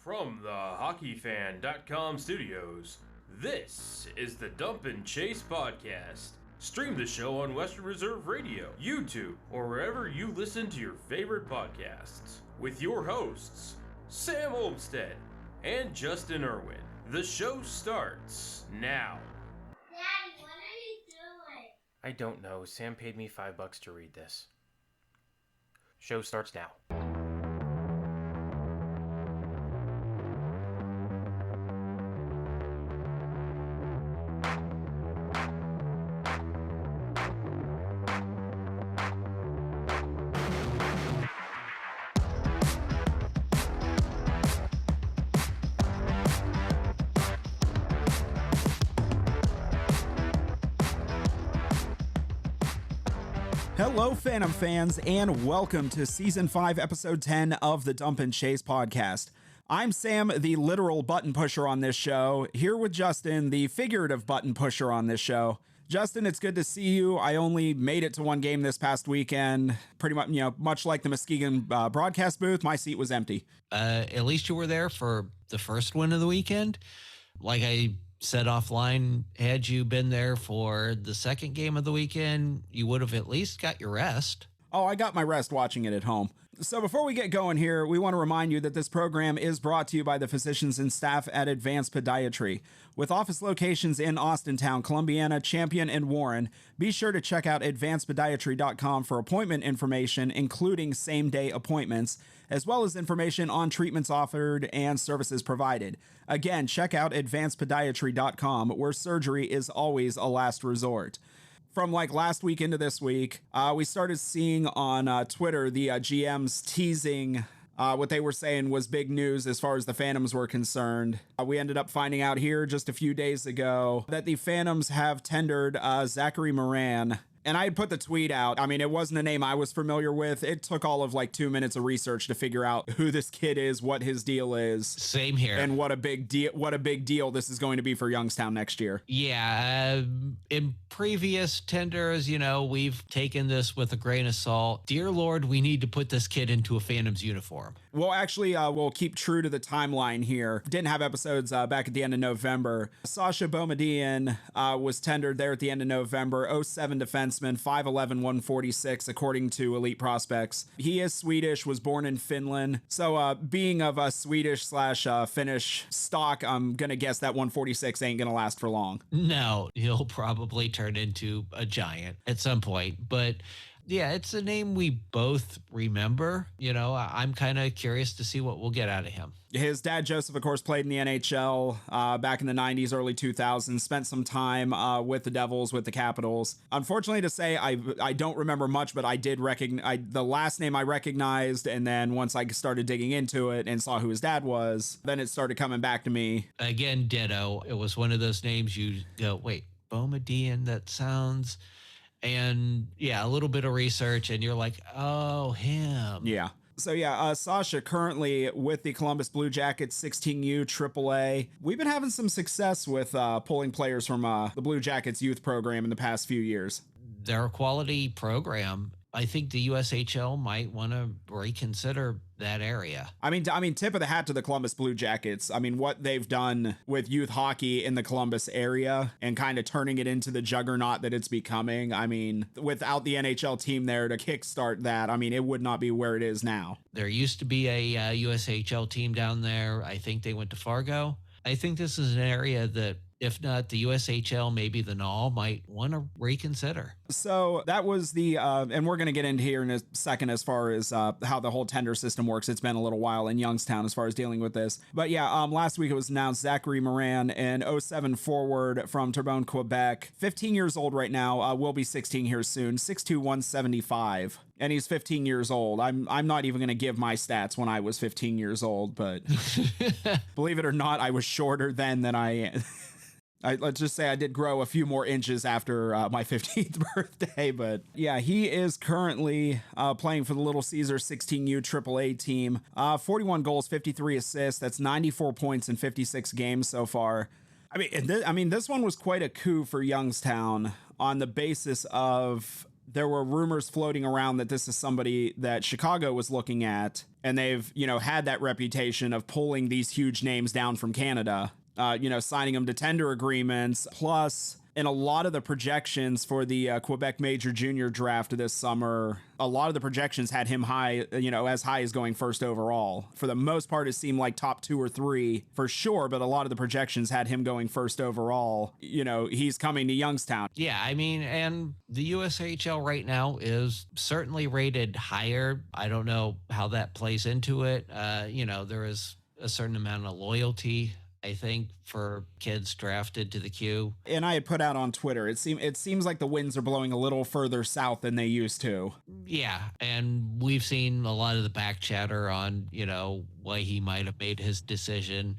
From the HockeyFan.com studios, this is the Dump and Chase podcast. Stream the show on Western Reserve Radio, YouTube, or wherever you listen to your favorite podcasts. With your hosts, Sam Olmstead and Justin Irwin. The show starts now. Daddy, what are you doing? I don't know. Sam paid me $5 to read this. Show starts now. Hello, Phantom fans, and welcome to Season 5, Episode 10 of the Dump and Chase podcast. I'm Sam, the literal button pusher on this show, here with Justin, the figurative button pusher on this show. Justin, it's good to see you. I only made it to one game this past weekend. Pretty much, much like the Muskegon broadcast booth, my seat was empty. At least you were there for the first win of the weekend. Like I said offline, had you been there for the second game of the weekend, you would have at least got your rest. Oh, I got my rest watching it at home. So before we get going here, we want to remind you that this program is brought to you by the physicians and staff at Advanced Podiatry. With office locations in Austintown, Columbiana, Champion, and Warren, be sure to check out advancedpodiatry.com for appointment information, including same-day appointments, as well as information on treatments offered and services provided. Again, check out advancedpodiatry.com, where surgery is always a last resort. From like last week into this week, we started seeing on Twitter the GMs teasing what they were saying was big news as far as the Phantoms were concerned. We ended up finding out here just a few days ago that the Phantoms have tendered Zachary Moran. And I had put the tweet out. I mean, it wasn't a name I was familiar with. It took all of like 2 minutes of research to figure out who this kid is, what his deal is. Same here. And what a big deal this is going to be for Youngstown next year. Yeah. In previous tenders, we've taken this with a grain of salt. Dear Lord, we need to put this kid into a Phantoms uniform. Well, actually, we'll keep true to the timeline here. Didn't have episodes back at the end of November. Sasha Boumediene was tendered there at the end of November. 07 defenseman, 5'11", 146, according to Elite Prospects. He is Swedish, was born in Finland. So being of a Swedish/Finnish stock, I'm going to guess that 146 ain't going to last for long. No, he'll probably turn into a giant at some point. But yeah, it's a name we both remember. I'm kind of curious to see what we'll get out of him. His dad, Joseph, of course, played in the NHL back in the 90s, early 2000s, spent some time with the Devils, with the Capitals. Unfortunately to say, I don't remember much, but I did recognize the last name I recognized. And then once I started digging into it and saw who his dad was, then it started coming back to me. Again, ditto. It was one of those names you go, wait, Boumediene, that sounds... And yeah, a little bit of research and you're like, oh, him. Yeah. So yeah, Sasha currently with the Columbus Blue Jackets 16U AAA. We've been having some success with pulling players from the Blue Jackets youth program in the past few years. They're a quality program. I think the USHL might want to reconsider that area. I mean, tip of the hat to the Columbus Blue Jackets. I mean, what they've done with youth hockey in the Columbus area and kind of turning it into the juggernaut that it's becoming. I mean, without the NHL team there to kickstart that, I mean, it would not be where it is now. There used to be a USHL team down there. I think they went to Fargo. I think this is an area that, if not the USHL, maybe the NAL might want to reconsider. So that was the, and we're going to get into here in a second as far as how the whole tender system works. It's been a little while in Youngstown as far as dealing with this. But yeah, last week it was announced Zachary Moran, an 07 forward from Terrebonne, Quebec, 15 years old right now, will be 16 here soon, 6'2", 175. And he's 15 years old. I'm not even going to give my stats when I was 15 years old, but believe it or not, I was shorter then than I am. Let's just say I did grow a few more inches after my 15th birthday, but yeah, he is currently playing for the Little Caesars 16U AAA team. 41 goals, 53 assists. That's 94 points in 56 games so far. I mean, this one was quite a coup for Youngstown on the basis of there were rumors floating around that this is somebody that Chicago was looking at, and they've, had that reputation of pulling these huge names down from Canada, signing them to tender agreements, plus in a lot of the projections for the Quebec Major Junior draft this summer, a lot of the projections had him high, as high as going first overall. For the most part, it seemed like top 2 or 3 for sure, but a lot of the projections had him going first overall. He's coming to Youngstown. Yeah, I mean, and the USHL right now is certainly rated higher. I don't know how that plays into it. There is a certain amount of loyalty, I think, for kids drafted to the queue. And I had put out on Twitter, it seems like the winds are blowing a little further south than they used to. Yeah, and we've seen a lot of the back chatter on, why he might have made his decision.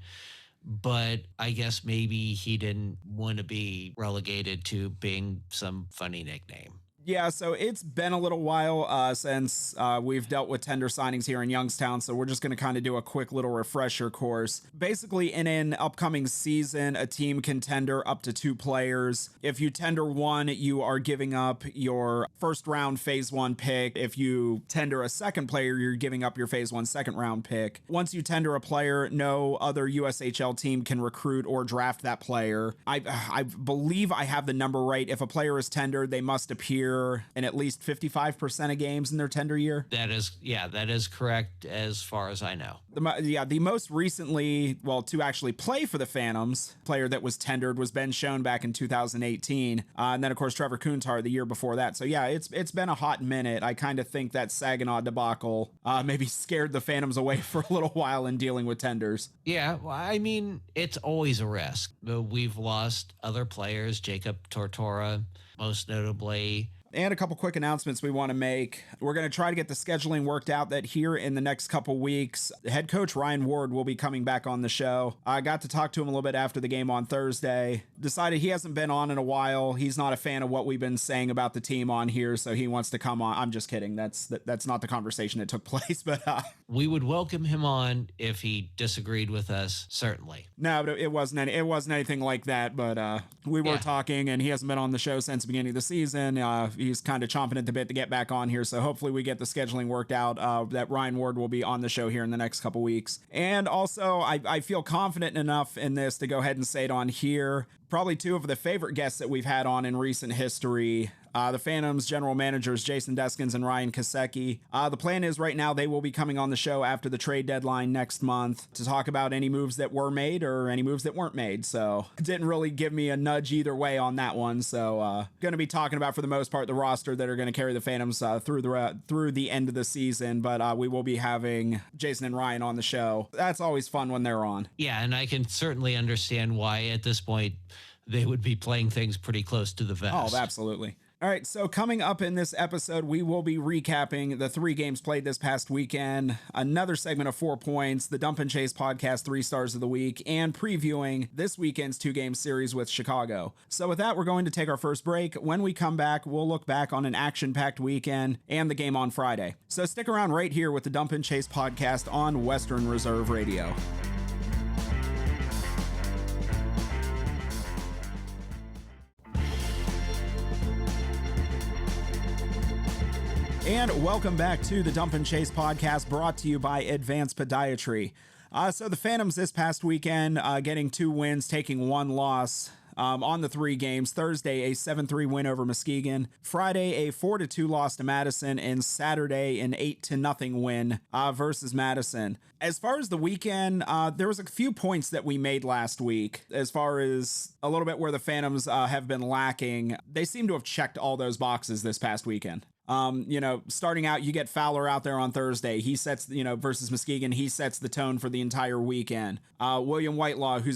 But I guess maybe he didn't want to be relegated to being some funny nickname. Yeah, so it's been a little while since we've dealt with tender signings here in Youngstown, so we're just going to kind of do a quick little refresher course. Basically, in an upcoming season, a team can tender up to 2 players. If you tender 1, you are giving up your first round phase 1 pick. If you tender a second player, you're giving up your phase 1 second round pick. Once you tender a player, no other USHL team can recruit or draft that player. I believe I have the number right. If a player is tendered, they must appear in at least 55% of games in their tender year. That is correct as far as I know. The most recently, to actually play for the Phantoms, player that was tendered was Ben Schoen back in 2018. And then, of course, Trevor Kuntar the year before that. So, yeah, it's been a hot minute. I kind of think that Saginaw debacle maybe scared the Phantoms away for a little while in dealing with tenders. Yeah, well, I mean, it's always a risk. We've lost other players, Jacob Tortora, most notably. And a couple quick announcements we want to make. We're going to try to get the scheduling worked out that here in the next couple weeks, head coach Ryan Ward will be coming back on the show. I got to talk to him a little bit after the game on Thursday. Decided he hasn't been on in a while. He's not a fan of what we've been saying about the team on here, so he wants to come on. I'm just kidding. That's not the conversation that took place, but we would welcome him on if he disagreed with us, certainly. No, but it wasn't anything like that, but we were talking, and he hasn't been on the show since the beginning of the season. He's kind of chomping at the bit to get back on here, so hopefully we get the scheduling worked out that Ryan Ward will be on the show here in the next couple weeks. And also, I feel confident enough in this to go ahead and say it on here. Probably 2 of the favorite guests that we've had on in recent history. The Phantoms general managers Jason Deskins and Ryan Kasecki. The plan is right now they will be coming on the show after the trade deadline next month to talk about any moves that were made or any moves that weren't made. So it didn't really give me a nudge either way on that one. So going to be talking about, for the most part, the roster that are going to carry the Phantoms through the end of the season. But we will be having Jason and Ryan on the show. That's always fun when they're on. Yeah, and I can certainly understand why at this point they would be playing things pretty close to the vest. Oh, absolutely. All right, so coming up in this episode, we will be recapping the 3 games played this past weekend, another segment of 4 points, the Dump and Chase podcast 3 stars of the week, and previewing this weekend's 2-game series with Chicago. So with that, we're going to take our first break. When we come back, we'll look back on an action-packed weekend and the game on Friday. So stick around right here with the Dump and Chase podcast on Western Reserve Radio. And welcome back to the Dump and Chase podcast, brought to you by Advanced Podiatry. So the Phantoms this past weekend getting 2 wins, taking 1 loss on the 3 games. Thursday, a 7-3 win over Muskegon. Friday, a 4-2 loss to Madison. And Saturday, an 8-0 win versus Madison. As far as the weekend, there was a few points that we made last week. As far as a little bit where the Phantoms have been lacking, they seem to have checked all those boxes this past weekend. Starting out, you get Fowler out there on Thursday. He sets, versus Muskegon, he sets the tone for the entire weekend. William Whitelaw, who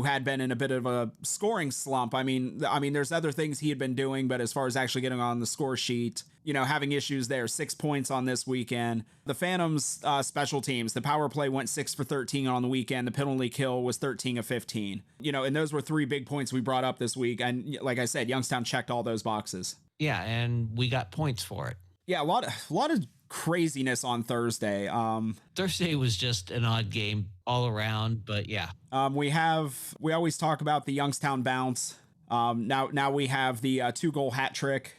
had been in a bit of a scoring slump. I mean, there's other things he had been doing, but as far as actually getting on the score sheet, having issues there. 6 points on this weekend. The Phantoms special teams, the power play went 6 for 13 on the weekend. The penalty kill was 13 of 15. And those were 3 big points we brought up this week. And like I said, Youngstown checked all those boxes. Yeah, and we got points for it. Yeah, a lot of craziness on Thursday. Thursday was just an odd game all around, but yeah. We always talk about the Youngstown bounce. Now we have the 2-goal hat trick.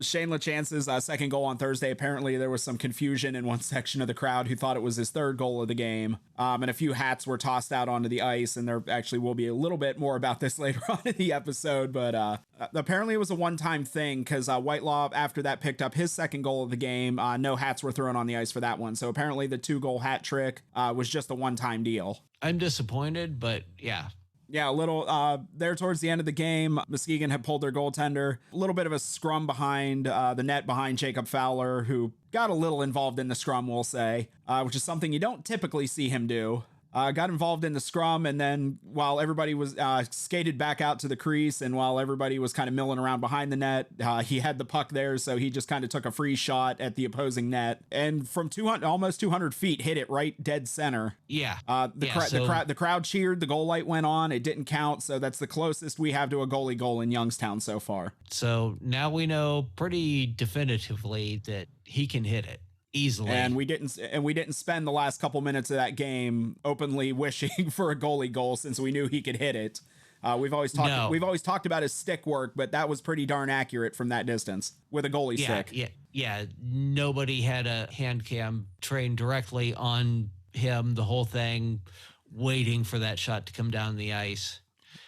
Shane LeChance's second goal on Thursday, apparently there was some confusion in one section of the crowd who thought it was his third goal of the game. And a few hats were tossed out onto the ice, and there actually will be a little bit more about this later on in the episode. But apparently it was a one-time thing because Whitelaw, after that, picked up his second goal of the game. No hats were thrown on the ice for that one. So apparently the 2-goal hat trick was just a one-time deal. I'm disappointed, but yeah. Yeah, a little there towards the end of the game, Muskegon had pulled their goaltender. A little bit of a scrum behind the net behind Jacob Fowler, who got a little involved in the scrum, we'll say, which is something you don't typically see him do. Got involved in the scrum, and then while everybody was skated back out to the crease, and while everybody was kind of milling around behind the net, he had the puck there, so he just kind of took a free shot at the opposing net, and from almost 200 feet, hit it right dead center. Yeah. The crowd cheered, the goal light went on, it didn't count, so that's the closest we have to a goalie goal in Youngstown so far. So now we know pretty definitively that he can hit it easily. And we didn't spend the last couple minutes of that game openly wishing for a goalie goal since we knew he could hit it. We've always talked about his stick work, but that was pretty darn accurate from that distance with a goalie stick. Yeah. Nobody had a hand cam trained directly on him the whole thing, waiting for that shot to come down the ice.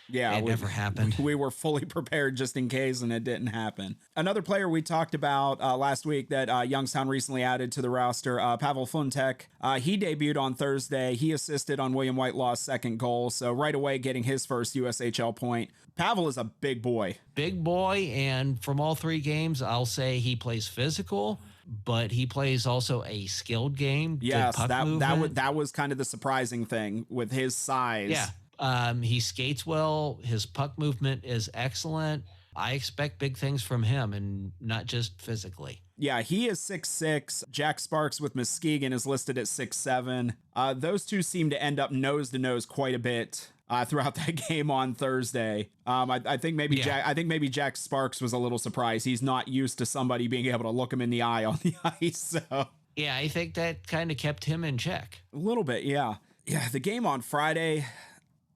Yeah, it never happened. We were fully prepared just in case, and it didn't happen. Another player we talked about last week that Youngstown recently added to the roster, Pavel Funtek. He debuted on Thursday. He assisted on William Whitelaw's second goal, so right away getting his first USHL point. Pavel is a big boy. Big boy, and from all three games, I'll say he plays physical, but he plays also a skilled game. Yes, that was kind of the surprising thing with his size. Yeah. He skates well. His puck movement is excellent. I expect big things from him, and not just physically. Yeah, he is 6'6". Jack Sparks with Muskegon is listed at 6'7". Those two seem to end up nose to nose quite a bit throughout that game on Thursday. I think maybe Jack Sparks was a little surprised. He's not used to somebody being able to look him in the eye on the ice. So yeah, I think that kind of kept him in check a little bit. Yeah. The game on Friday.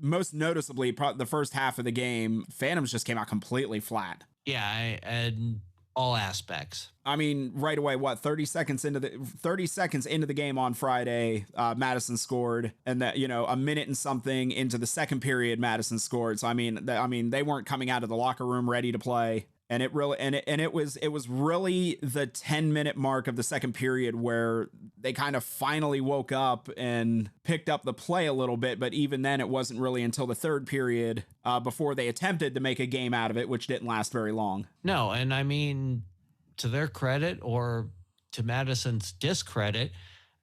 Most noticeably, the first half of the game, Phantoms just came out completely flat. Yeah, and all aspects. I mean, right away, 30 seconds into the game on Friday, Madison scored, and that, a minute and something into the second period, Madison scored. So I mean, they weren't coming out of the locker room ready to play. And it was really the 10-minute mark of the second period where they kind of finally woke up and picked up the play a little bit. But even then, it wasn't really until the third period before they attempted to make a game out of it, which didn't last very long. No, and I mean, to their credit or to Madison's discredit,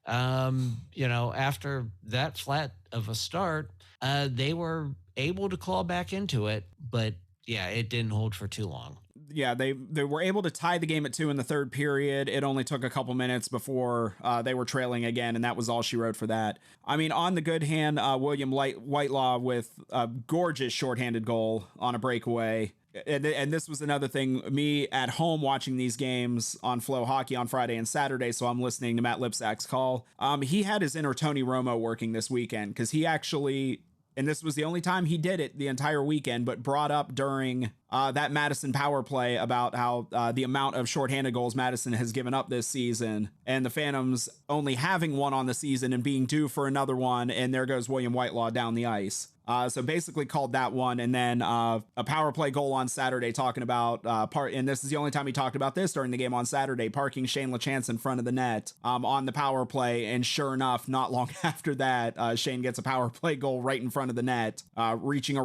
after that flat of a start, they were able to claw back into it. But yeah, it didn't hold for too long. Yeah, they were able to tie the game at 2 in the third period. It only took a couple minutes before they were trailing again, and that was all she wrote for that. I mean, on the good hand, William Whitelaw with a gorgeous shorthanded goal on a breakaway. And this was another thing, me at home watching these games on Flow Hockey on Friday and Saturday, so I'm listening to Matt Lipsack's call. He had his inner Tony Romo working this weekend because he actually... And this was the only time he did it the entire weekend, but brought up during that Madison power play about how the amount of shorthanded goals Madison has given up this season, and the Phantoms only having one on the season and being due for another one, and there goes William Whitelaw down the ice. So basically called that one, and then a power play goal on Saturday talking about and this is the only time he talked about this during the game on Saturday, parking Shane LeChance in front of the net on the power play, and sure enough, not long after that, Shane gets a power play goal right in front of the net, reaching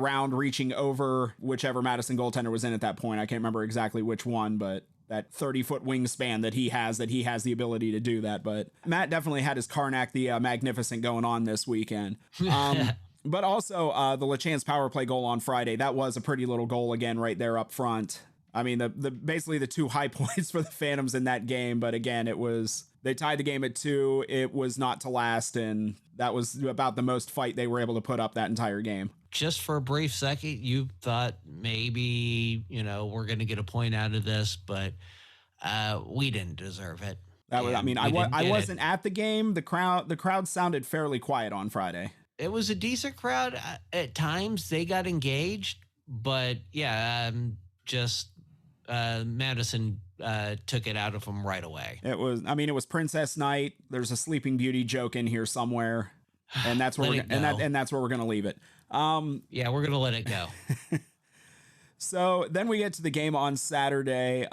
over whichever Madison goaltender was in at that point. I can't remember exactly which one, but that 30-foot wingspan that he has the ability to do that. But Matt definitely had his Karnak the Magnificent going on this weekend. But also the LeChance power play goal on Friday, that was a pretty little goal again right there up front. I mean, basically the two high points for the Phantoms in that game. But again, they tied the game at 2. It was not to last, and that was about the most fight they were able to put up that entire game. Just for a brief second, you thought maybe, we're going to get a point out of this, but we didn't deserve it. I wasn't at the game. The crowd sounded fairly quiet on Friday. It was a decent crowd. At times they got engaged, but yeah, Madison took it out of them right away. It was Princess Night. There's a Sleeping Beauty joke in here somewhere, and that's where that's where we're gonna leave it. Yeah, we're gonna let it go. So then we get to the game on Saturday.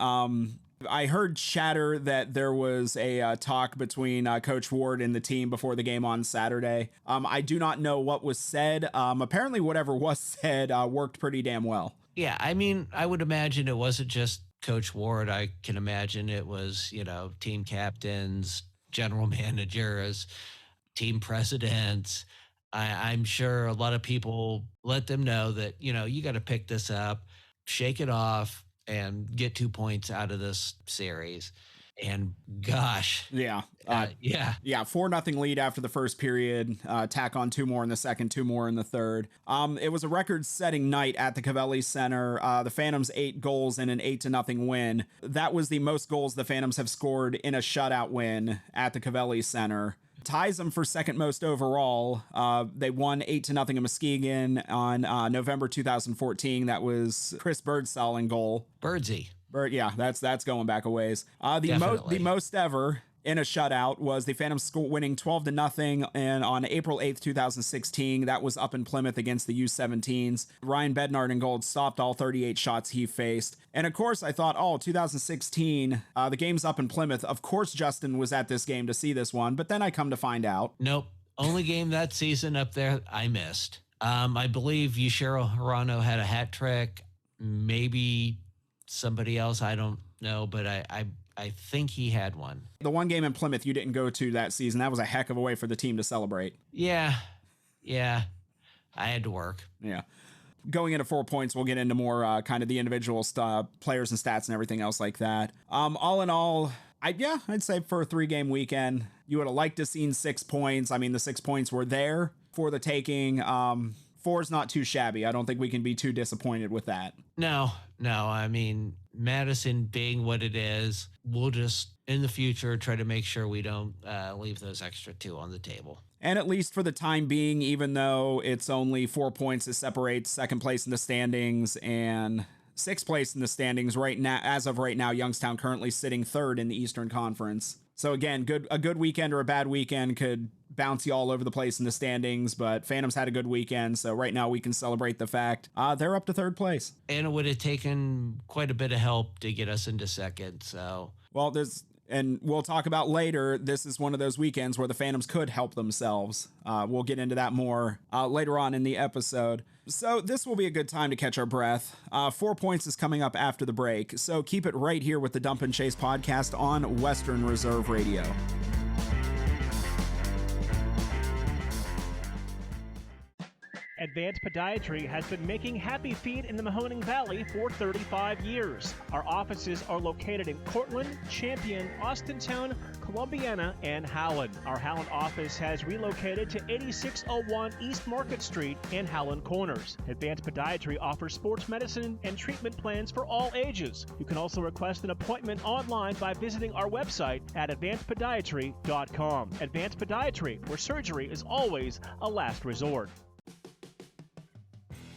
I heard chatter that there was a talk between Coach Ward and the team before the game on Saturday. I do not know what was said. Apparently, whatever was said worked pretty damn well. Yeah, I mean, I would imagine it wasn't just Coach Ward. I can imagine it was, team captains, general managers, team presidents. I'm sure a lot of people let them know that, you got to pick this up, shake it off, and get 2 points out of this series. And gosh. Yeah. 4-0 lead after the first period, tack on 2 more in the second, 2 more in the third. It was a record-setting night at the Covelli Center. The Phantoms 8 goals in an 8-0 win. That was the most goals the Phantoms have scored in a shutout win at the Covelli Center. Ties them for second most overall. They won 8-0 in Muskegon on November 2014. That was Chris Birdsall in goal. Birdsey. Yeah, that's going back a ways. The most ever in a shutout was the Phantoms winning 12-0 and on April 8th, 2016. That was up in Plymouth against the U17s. Ryan Bednard in goal stopped all 38 shots he faced. And of course, I thought, 2016, the game's up in Plymouth. Of course, Justin was at this game to see this one, but then I come to find out. Nope. Only game that season up there I missed. I believe Yushiro Hirano had a hat trick. Maybe somebody else, I don't know, but I think he had one. The one game in Plymouth you didn't go to that season, that was a heck of a way for the team to celebrate. Yeah. I had to work. Yeah. Going into 4 points, we'll get into more kind of the individual players and stats and everything else like that. All in all, I'd say for a 3-game weekend, you would have liked to have seen 6 points. I mean, the 6 points were there for the taking. 4 is not too shabby. I don't think we can be too disappointed with that. No. I mean, Madison being what it is, we'll just in the future try to make sure we don't leave those extra 2 on the table. And at least for the time being, even though it's only 4 points that separates second place in the standings and 6th place in the standings right now, as of right now, Youngstown currently sitting 3rd in the Eastern Conference. So again, a good weekend or a bad weekend could bounce you all over the place in the standings, but Phantoms had a good weekend, so right now we can celebrate the fact they're up to 3rd place. And it would have taken quite a bit of help to get us into 2nd, so... Well, and we'll talk about later, this is one of those weekends where the Phantoms could help themselves. We'll get into that more later on in the episode. So this will be a good time to catch our breath. 4 points is coming up after the break, so keep it right here with the Dump and Chase podcast on Western Reserve Radio. Advanced Podiatry has been making happy feet in the Mahoning Valley for 35 years. Our offices are located in Cortland, Champion, Austintown, Columbiana, and Howland. Our Howland office has relocated to 8601 East Market Street in Howland Corners. Advanced Podiatry offers sports medicine and treatment plans for all ages. You can also request an appointment online by visiting our website at advancedpodiatry.com. Advanced Podiatry, where surgery is always a last resort.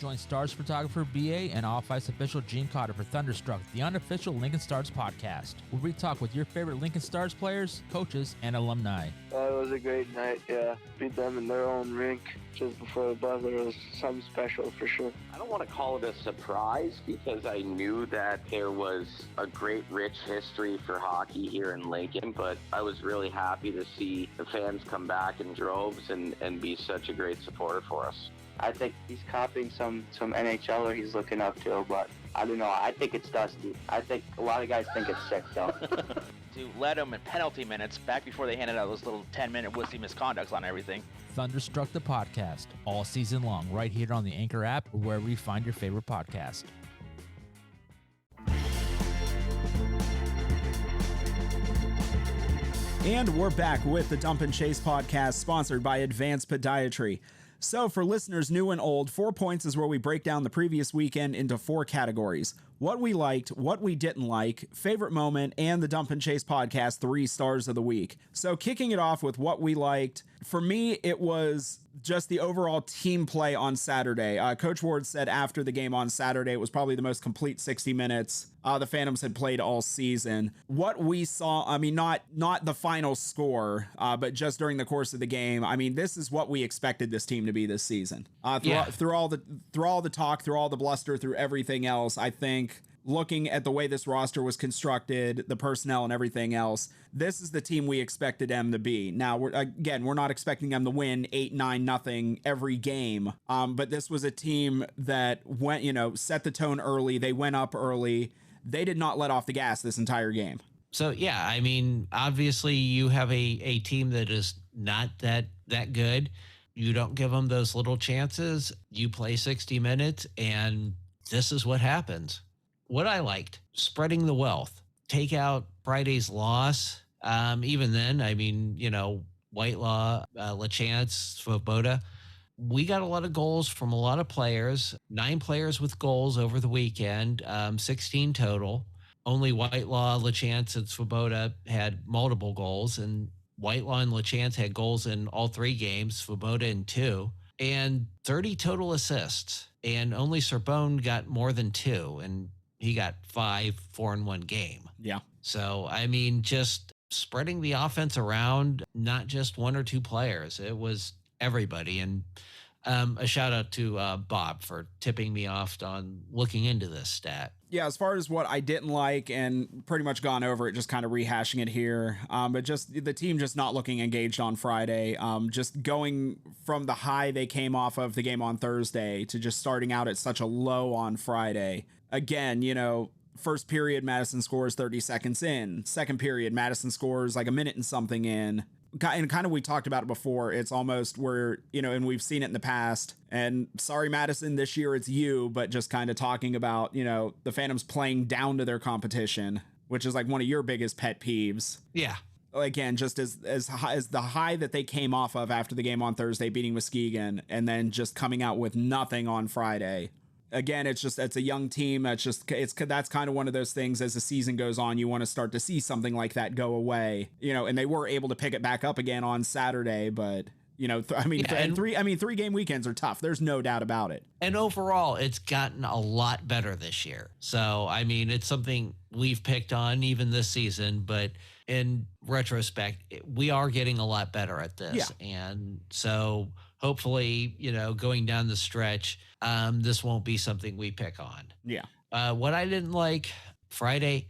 Join Stars photographer BA and Off-Ice official Gene Cotter for Thunderstruck, the unofficial Lincoln Stars podcast, where we talk with your favorite Lincoln Stars players, coaches, and alumni. It was a great night, yeah. Beat them in their own rink just before the buzzer. It was something special for sure. I don't want to call it a surprise because I knew that there was a great, rich history for hockey here in Lincoln, but I was really happy to see the fans come back in droves and be such a great supporter for us. I think he's copying some NHLer he's looking up to, but I don't know. I think it's Dusty. I think a lot of guys think it's sick, though. To let him in penalty minutes back before they handed out those little 10-minute wussy misconducts on everything. Thunderstruck the podcast, all season long, right here on the Anchor app or wherever you find your favorite podcast. And we're back with the Dump and Chase podcast, sponsored by Advanced Podiatry. So for listeners new and old, 4 points is where we break down the previous weekend into 4 categories. What we liked, what we didn't like, favorite moment, and the Dump and Chase podcast 3 stars of the week. So kicking it off with what we liked, For me, it was just the overall team play on Saturday. Coach Ward said after the game on Saturday, it was probably the most complete 60 minutes the Phantoms had played all season. What we saw, I mean, not the final score, but just during the course of the game. I mean, this is what we expected this team to be this season. Through all the talk, through all the bluster, through everything else, I think looking at the way this roster was constructed, the personnel and everything else, this is the team we expected them to be. Now, we're not expecting them to win 8-9-0 every game. But this was a team that went, set the tone early. They went up early. They did not let off the gas this entire game. So, yeah, I mean, obviously you have a team that is not that good. You don't give them those little chances. You play 60 minutes, and this is what happens. What I liked, spreading the wealth, take out Friday's loss. Even then, I mean, Whitelaw, LaChance, Svoboda, we got a lot of goals from a lot of players, 9 players with goals over the weekend, 16 total. Only Whitelaw, LaChance, and Svoboda had multiple goals, and Whitelaw and LaChance had goals in all 3 games, Svoboda in 2, and 30 total assists. And only Sorbonne got more than 2, and he got 5, 4 in one game. Yeah. So, I mean, just spreading the offense around, not just 1 or 2 players. It was everybody. And a shout out to Bob for tipping me off on looking into this stat. Yeah, as far as what I didn't like, and pretty much gone over it, just kind of rehashing it here. But just the team just not looking engaged on Friday. Just going from the high they came off of the game on Thursday to just starting out at such a low on Friday. Again, first period, Madison scores 30 seconds in. Second period, Madison scores like a minute and something in. And kind of, we talked about it before. It's almost where, and we've seen it in the past. And sorry, Madison, this year it's you, but just kind of talking about, the Phantoms playing down to their competition, which is like one of your biggest pet peeves. Yeah. Again, just as high as the high that they came off of after the game on Thursday, beating Muskegon, and then just coming out with nothing on Friday. Again, it's a young team. That's kind of one of those things as the season goes on, you want to start to see something like that go away, and they were able to pick it back up again on Saturday, but 3 game weekends are tough. There's no doubt about it. And overall, it's gotten a lot better this year. So, I mean, it's something we've picked on even this season, but in retrospect, we are getting a lot better at this. Yeah. And so hopefully, going down the stretch, this won't be something we pick on. Yeah. What I didn't like Friday,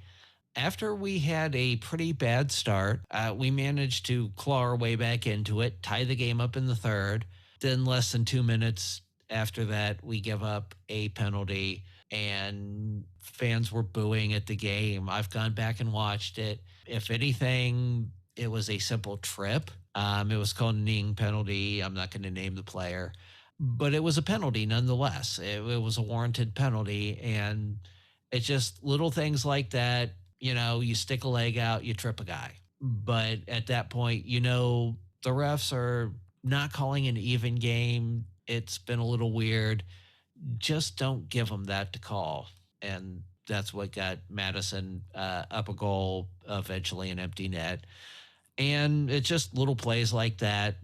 after we had a pretty bad start, we managed to claw our way back into it, tie the game up in the third. Then less than 2 minutes after that, we give up a penalty and fans were booing at the game. I've gone back and watched it. If anything, it was a simple trip. It was called a kneeing penalty. I'm not going to name the player, but it was a penalty nonetheless. It was a warranted penalty, and it's just little things like that. You stick a leg out, you trip a guy. But at that point, the refs are not calling an even game. It's been a little weird. Just don't give them that to call. And that's what got Madison up a goal, eventually an empty net. And it's just little plays like that,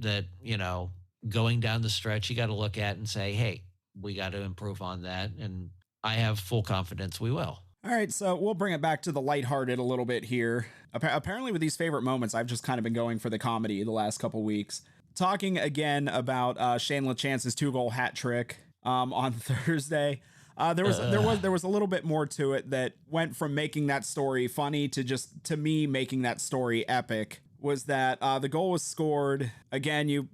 going down the stretch, you got to look at and say, hey, we got to improve on that. And I have full confidence we will. All right, so we'll bring it back to the lighthearted a little bit here. Apparently with these favorite moments, I've just kind of been going for the comedy the last couple weeks. Talking again about Shane LaChance's 2-goal hat trick on Thursday. There was a little bit more to it that went from making that story funny to me making that story epic. Was that the goal was scored again? You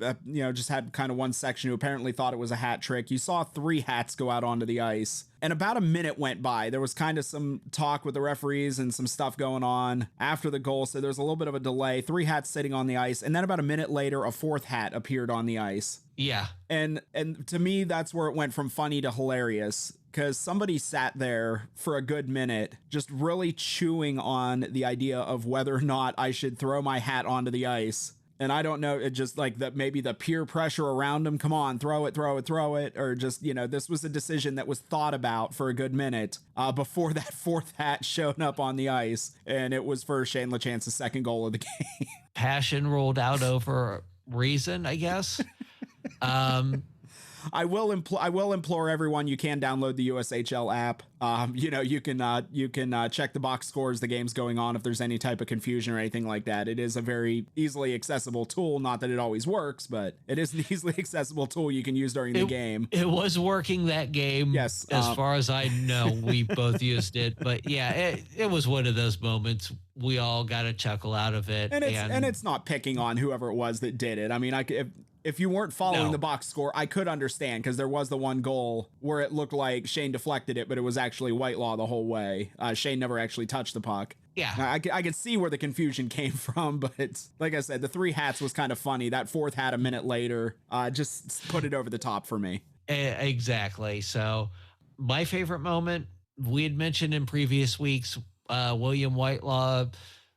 just had kind of one section who apparently thought it was a hat trick. You saw 3 hats go out onto the ice, and about a minute went by. There was kind of some talk with the referees and some stuff going on after the goal, so there was a little bit of a delay. 3 hats sitting on the ice, and then about a minute later, a 4th hat appeared on the ice. Yeah, and to me, that's where it went from funny to hilarious. Because somebody sat there for a good minute just really chewing on the idea of whether or not I should throw my hat onto the ice. And I don't know, it just like that, maybe the peer pressure around him, come on, throw it. Or just, this was a decision that was thought about for a good minute before that 4th hat showed up on the ice. And it was for Shane LaChance's 2nd goal of the game. Passion rolled out over reason, I guess. I will implore everyone, you can download the USHL app. You can check the box scores, the game's going on, if there's any type of confusion or anything like that. It is a very easily accessible tool. Not that it always works, but it is an easily accessible tool you can use during the game. It was working that game. Yes. As far as I know, we both used it, but yeah, it was one of those moments. We all got a chuckle out of it. And it's not picking on whoever it was that did it. I mean, if you weren't following the box score, I could understand, because there was the one goal where it looked like Shane deflected it, but it was actually Whitelaw the whole way. Shane never actually touched the puck. Yeah. I could see where the confusion came from, but like I said, the 3 hats was kind of funny. That 4th hat a minute later just put it over the top for me. Exactly. So my favorite moment, we had mentioned in previous weeks, William Whitelaw,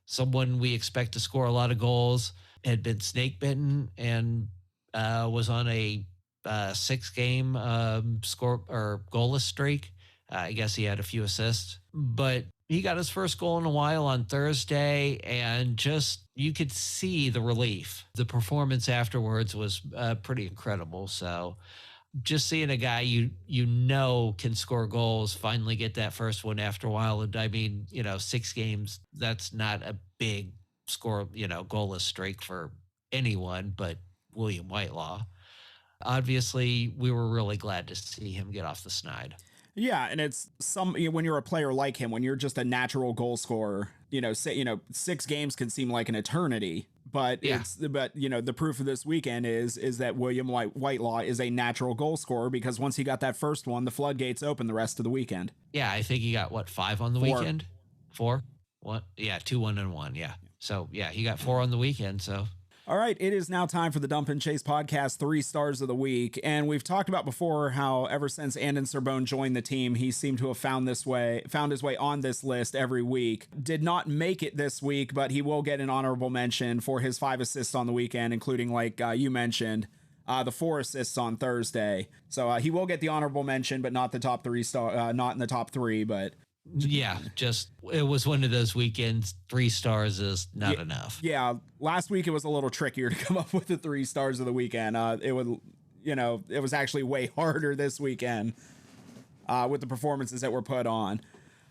someone we expect to score a lot of goals, had been snake bitten and was on a 6-game score or goalless streak. I guess he had a few assists, but he got his first goal in a while on Thursday, and just you could see the relief. The performance afterwards was pretty incredible. So just seeing a guy you know can score goals finally get that first one after a while. And I mean, 6 games, that's not a big score, goalless streak for anyone, but William Whitelaw. Obviously, we were really glad to see him get off the snide. Yeah, and it's when you're a player like him, when you're just a natural goal scorer, 6 games can seem like an eternity, but the proof of this weekend is that William Whitelaw is a natural goal scorer, because once he got that first one, the floodgates open the rest of the weekend. Yeah, I think he got 5 on the 4. weekend. 4? What? Yeah, 2, 1, and 1. Yeah. So yeah, he got 4 on the weekend. So. All right, it is now time for the Dump and Chase podcast 3 stars of the week. And we've talked about before how ever since Andon Sorbonne joined the team, he seemed to have found his way on this list every week. Did not make it this week, but he will get an honorable mention for his 5 assists on the weekend, including, like you mentioned, the 4 assists on Thursday. So he will get the honorable mention, but not the top 3 star, not in the top 3, but. Yeah, just it was one of those weekends. 3 stars is not enough. Yeah, last week it was a little trickier to come up with the 3 stars of the weekend. It was actually way harder this weekend with the performances that were put on.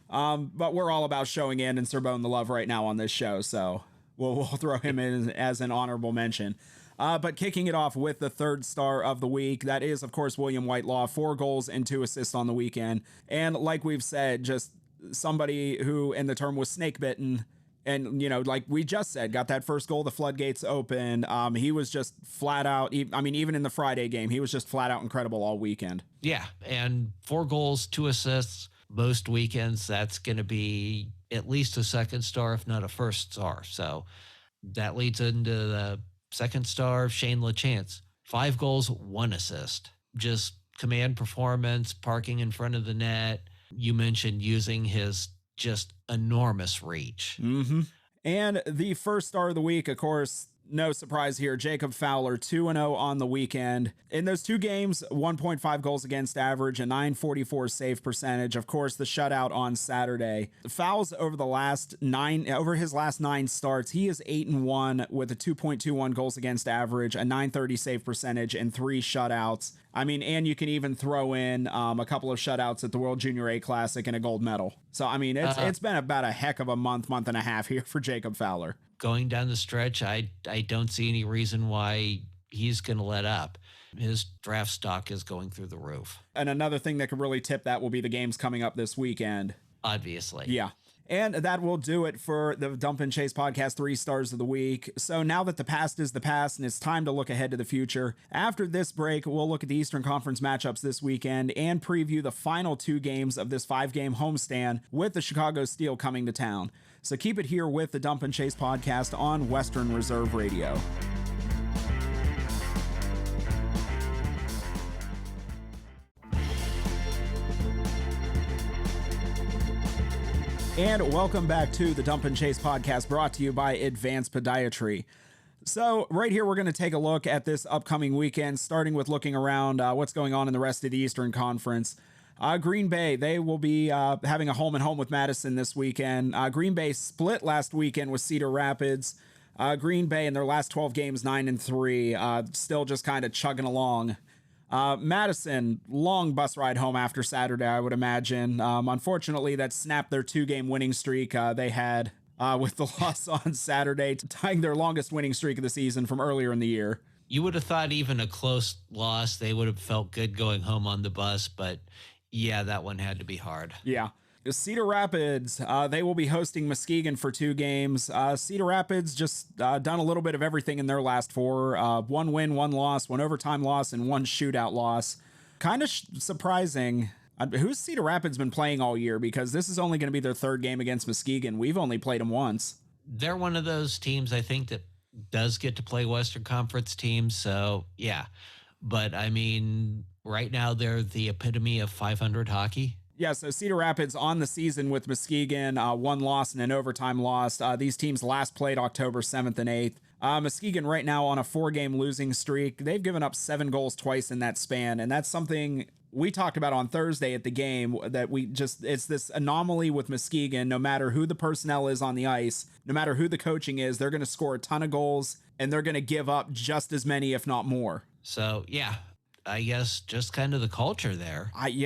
But we're all about showing Andon Sorbonne the love right now on this show, so we'll throw him in as an honorable mention. But kicking it off with the 3rd star of the week, that is, of course, William Whitelaw, 4 goals and 2 assists on the weekend. And like we've said, just somebody who, in the term, was snake bitten, and like we just said, got that first goal, the floodgates open. He was just flat out. Even in the Friday game, he was just flat out incredible all weekend. Yeah, and 4 goals, 2 assists. Most weekends, that's going to be at least a 2nd star, if not a 1st star. So that leads into the 2nd star, Shane LaChance. 5 goals, 1 assist. Just command performance, parking in front of the net. You mentioned using his just enormous reach. Mm-hmm. And the 1st star of the week, of course, no surprise here, Jacob Fowler, 2-0 on the weekend. In those 2 games, 1.5 goals against average, a .944 save percentage. Of course, the shutout on Saturday. Fowles over his last 9 starts, he is 8-1 with a 2.21 goals against average, a .930 save percentage, and 3 shutouts. And you can even throw in a couple of shutouts at the World Junior A Classic and a gold medal. So, it's been about a heck of a month and a half here for Jacob Fowler. Going down the stretch, I don't see any reason why he's going to let up. His draft stock is going through the roof. And another thing that could really tip that will be the games coming up this weekend. Obviously. Yeah. And that will do it for the Dump and Chase podcast 3 stars of the week. So now that the past is the past and it's time to look ahead to the future, after this break, we'll look at the Eastern Conference matchups this weekend and preview the final 2 games of this 5-game homestand with the Chicago Steel coming to town. So keep it here with the Dump and Chase podcast on Western Reserve Radio. And welcome back to the Dump and Chase podcast, brought to you by Advanced Podiatry. So right here, we're going to take a look at this upcoming weekend, starting with looking around what's going on in the rest of the Eastern Conference. Green Bay, they will be having a home-and-home with Madison this weekend. Green Bay split last weekend with Cedar Rapids. Green Bay in their last 12 games, 9-3, still just kind of chugging along. Madison, long bus ride home after Saturday, I would imagine. Unfortunately, that snapped their 2-game winning streak they had with the loss on Saturday, tying their longest winning streak of the season from earlier in the year. You would have thought even a close loss, they would have felt good going home on the bus, but yeah, that one had to be hard. Yeah. Cedar Rapids, they will be hosting Muskegon for 2 games. Cedar Rapids just done a little bit of everything in their last 4. 1 win, 1 loss, 1 overtime loss, and 1 shootout loss. Kind of surprising. Who's Cedar Rapids been playing all year? Because this is only going to be their 3rd game against Muskegon. We've only played them once. They're one of those teams, I think, that does get to play Western Conference teams. So, yeah. But, I mean, right now they're the epitome of 500 hockey. Yeah, so Cedar Rapids on the season with Muskegon, 1 loss and an overtime loss. These teams last played October 7th and 8th. Muskegon right now on a 4-game losing streak. They've given up 7 goals twice in that span, and that's something we talked about on Thursday at the game, that it's this anomaly with Muskegon. No matter who the personnel is on the ice, no matter who the coaching is, they're going to score a ton of goals, and they're going to give up just as many, if not more. So, yeah. I guess just kind of the culture there. They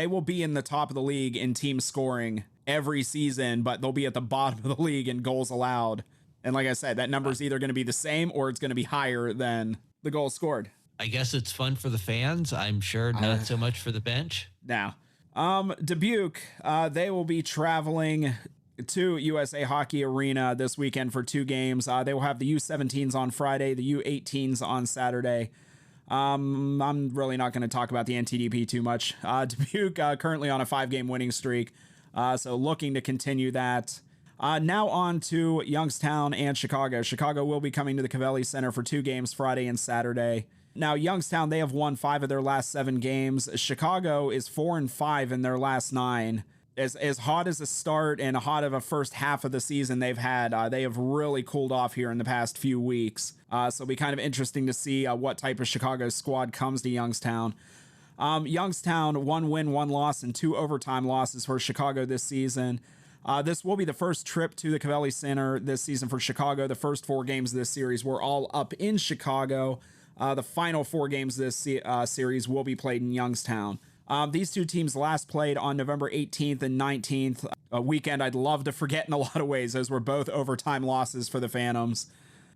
will be in the top of the league in team scoring every season, but they'll be at the bottom of the league in goals allowed. And like I said, that number is either going to be the same or it's going to be higher than the goals scored. I guess it's fun for the fans. I'm sure not so much for the bench. Now, Dubuque, they will be traveling to USA Hockey Arena this weekend for 2 games. They will have the U17s on Friday, the U18s on Saturday. I'm really not going to talk about the NTDP too much. Dubuque currently on a 5-game winning streak, so looking to continue that. Now on to Youngstown and Chicago. Chicago will be coming to the Covelli Center for 2 games Friday and Saturday. Now, Youngstown, they have won 5 of their last 7 games. Chicago is 4-5 in their last 9. As hot as a start and hot of a first half of the season they've had, they have really cooled off here in the past few weeks. So it'll be kind of interesting to see what type of Chicago squad comes to Youngstown. Youngstown, 1 win, 1 loss, and 2 overtime losses for Chicago this season. This will be the first trip to the Covelli Center this season for Chicago. The first 4 games of this series were all up in Chicago. The final 4 games of this series will be played in Youngstown. These 2 teams last played on November 18th and 19th, a weekend I'd love to forget in a lot of ways. Those were both overtime losses for the Phantoms.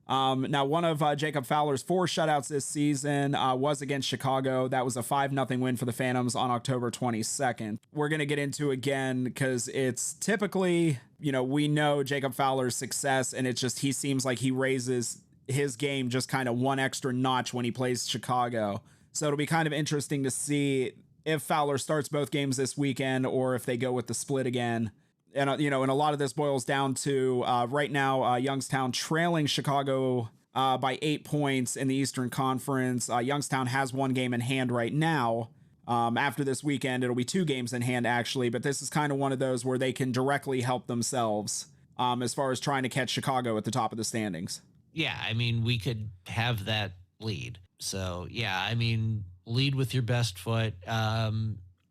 Now, one of Jacob Fowler's 4 shutouts this season was against Chicago. That was a 5-0 win for the Phantoms on October 22nd. We're going to get into again because it's typically, we know Jacob Fowler's success, and it's just he seems like he raises his game just kind of 1 extra notch when he plays Chicago. So it'll be kind of interesting to see if Fowler starts both games this weekend or if they go with the split again. And, and a lot of this boils down to right now, Youngstown trailing Chicago by 8 points in the Eastern Conference. Youngstown has 1 game in hand right now. After this weekend, it'll be 2 games in hand, actually. But this is kind of one of those where they can directly help themselves as far as trying to catch Chicago at the top of the standings. Yeah, I mean, we could have that lead. So, yeah, I mean, lead with your best foot.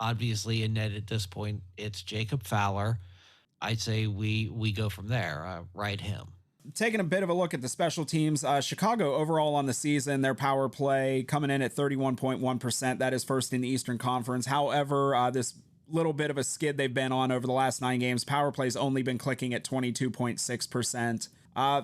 Obviously, in net at this point, it's Jacob Fowler. I'd say we go from there. Ride him. Taking a bit of a look at the special teams, Chicago overall on the season, their power play coming in at 31.1%. That is first in the Eastern Conference. However, this little bit of a skid they've been on over the last 9 games, power play's only been clicking at 22.6%.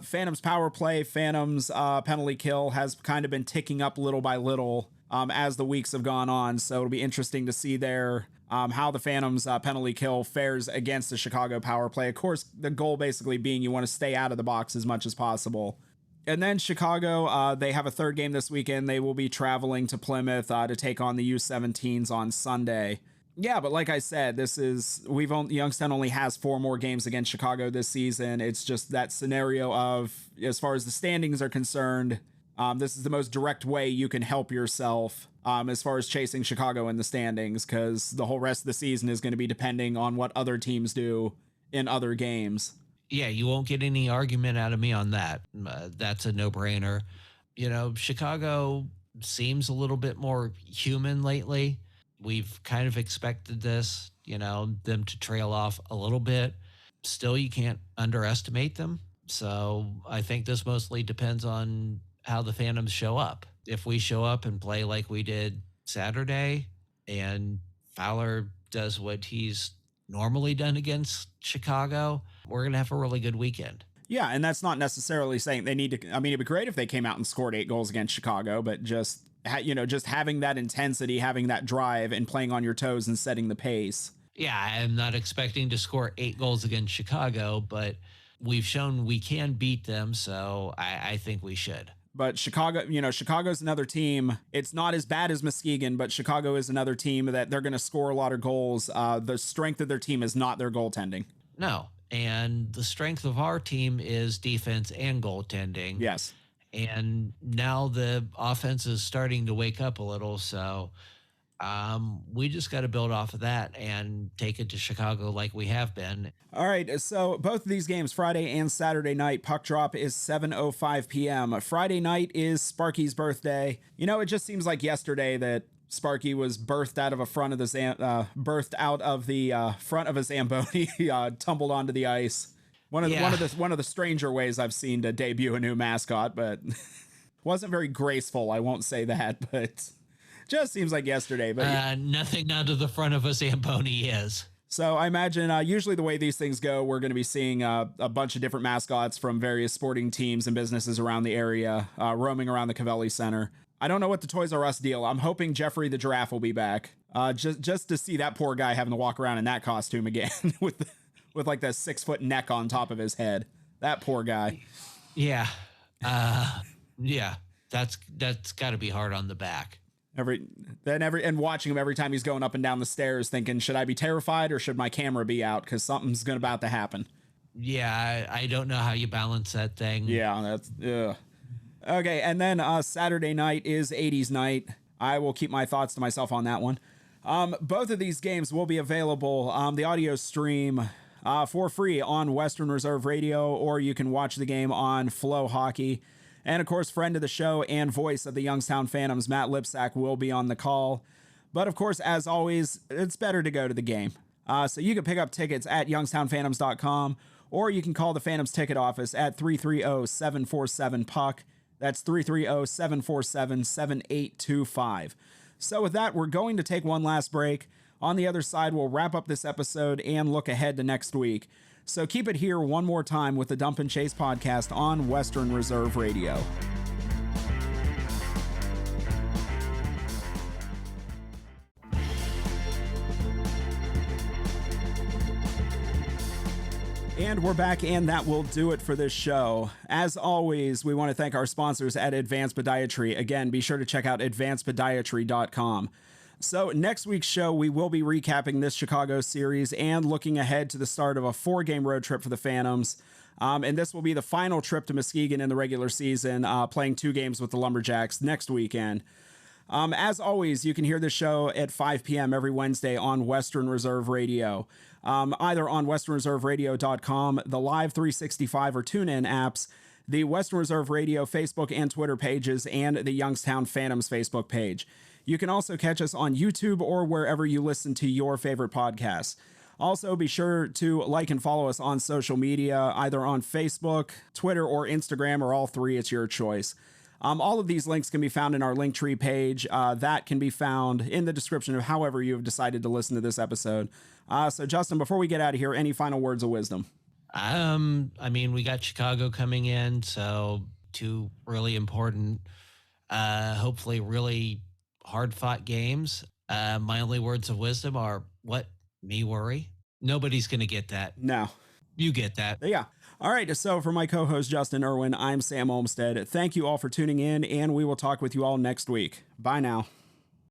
Phantoms power play, Phantoms penalty kill has kind of been ticking up little by little as the weeks have gone on. So it'll be interesting to see there how the Phantoms penalty kill fares against the Chicago power play. Of course, the goal basically being you want to stay out of the box as much as possible. And then Chicago, they have a 3rd game this weekend. They will be traveling to Plymouth to take on the U17s on Sunday. Yeah, but like I said, Youngstown only has 4 more games against Chicago this season. It's just that scenario of, as far as the standings are concerned, this is the most direct way you can help yourself as far as chasing Chicago in the standings, because the whole rest of the season is going to be depending on what other teams do in other games. Yeah, you won't get any argument out of me on that. That's a no-brainer. Chicago seems a little bit more human lately. We've kind of expected this, them to trail off a little bit. Still, you can't underestimate them. So I think this mostly depends on how the Phantoms show up. If we show up and play like we did Saturday and Fowler does what he's normally done against Chicago, we're going to have a really good weekend. Yeah, and that's not necessarily saying they need to. I mean, it'd be great if they came out and scored 8 goals against Chicago, but just just having that intensity, having that drive, and playing on your toes and setting the pace. Yeah, I'm not expecting to score 8 goals against Chicago, but we've shown we can beat them, so I think we should. But Chicago, Chicago's another team. It's not as bad as Muskegon, but Chicago is another team that they're going to score a lot of goals. The strength of their team is not their goaltending. No. And the strength of our team is defense and goaltending. Yes. And now the offense is starting to wake up a little. So we just got to build off of that and take it to Chicago like we have been. All right. So both of these games, Friday and Saturday night, puck drop is 7:05 p.m. Friday night is Sparky's birthday. It just seems like yesterday that Sparky was birthed out of the front of the front of a Zamboni, tumbled onto the ice. One of the stranger ways I've seen to debut a new mascot, but wasn't very graceful. I won't say that, but just seems like yesterday. But nothing out of the front of a Zamboni is. So I imagine usually the way these things go, we're going to be seeing a bunch of different mascots from various sporting teams and businesses around the area roaming around the Cavelli Center. I don't know what the Toys R Us deal. I'm hoping Jeffrey the Giraffe will be back. Just to see that poor guy having to walk around in that costume again with like that 6-foot neck on top of his head. That poor guy. Yeah. Yeah. That's got to be hard on the back. And watching him every time he's going up and down the stairs, thinking, should I be terrified or should my camera be out? Because something's about to happen. Yeah, I don't know how you balance that thing. Yeah, that's okay. And then Saturday night is 80s night. I will keep my thoughts to myself on that one. Both of these games will be available the audio stream for free on Western Reserve Radio, or you can watch the game on Flow Hockey. And of course, friend of the show and voice of the Youngstown Phantoms, Matt Lipsack, will be on the call. But of course, as always, it's better to go to the game. So you can pick up tickets at youngstownphantoms.com, or you can call the Phantoms ticket office at 330-747-PUCK. That's 330-747-7825. So with that, we're going to take one last break. On the other side, we'll wrap up this episode and look ahead to next week. So keep it here one more time with the Dump and Chase podcast on Western Reserve Radio. And we're back, and that will do it for this show. As always, we want to thank our sponsors at Advanced Podiatry. Again, be sure to check out advancedpodiatry.com. So next week's show, we will be recapping this Chicago series and looking ahead to the start of a 4-game road trip for the Phantoms. And this will be the final trip to Muskegon in the regular season, playing 2 games with the Lumberjacks next weekend. As always, you can hear the show at 5 p.m. every Wednesday on Western Reserve Radio, either on westernreserveradio.com, the Live 365 or TuneIn apps, the Western Reserve Radio Facebook and Twitter pages, and the Youngstown Phantoms Facebook page. You can also catch us on YouTube or wherever you listen to your favorite podcasts. Also, be sure to like and follow us on social media, either on Facebook, Twitter, or Instagram, or all three. It's your choice. All of these links can be found in our Linktree page. That can be found in the description of however you have decided to listen to this episode. So, Justin, before we get out of here, any final words of wisdom? I mean, we got Chicago coming in, so 2 really important, hopefully really hard-fought games. My only words of wisdom are, what? Me worry? Nobody's going to get that. No. You get that. Yeah. All right. So for my co-host, Justin Irwin, I'm Sam Olmstead. Thank you all for tuning in, and we will talk with you all next week. Bye now.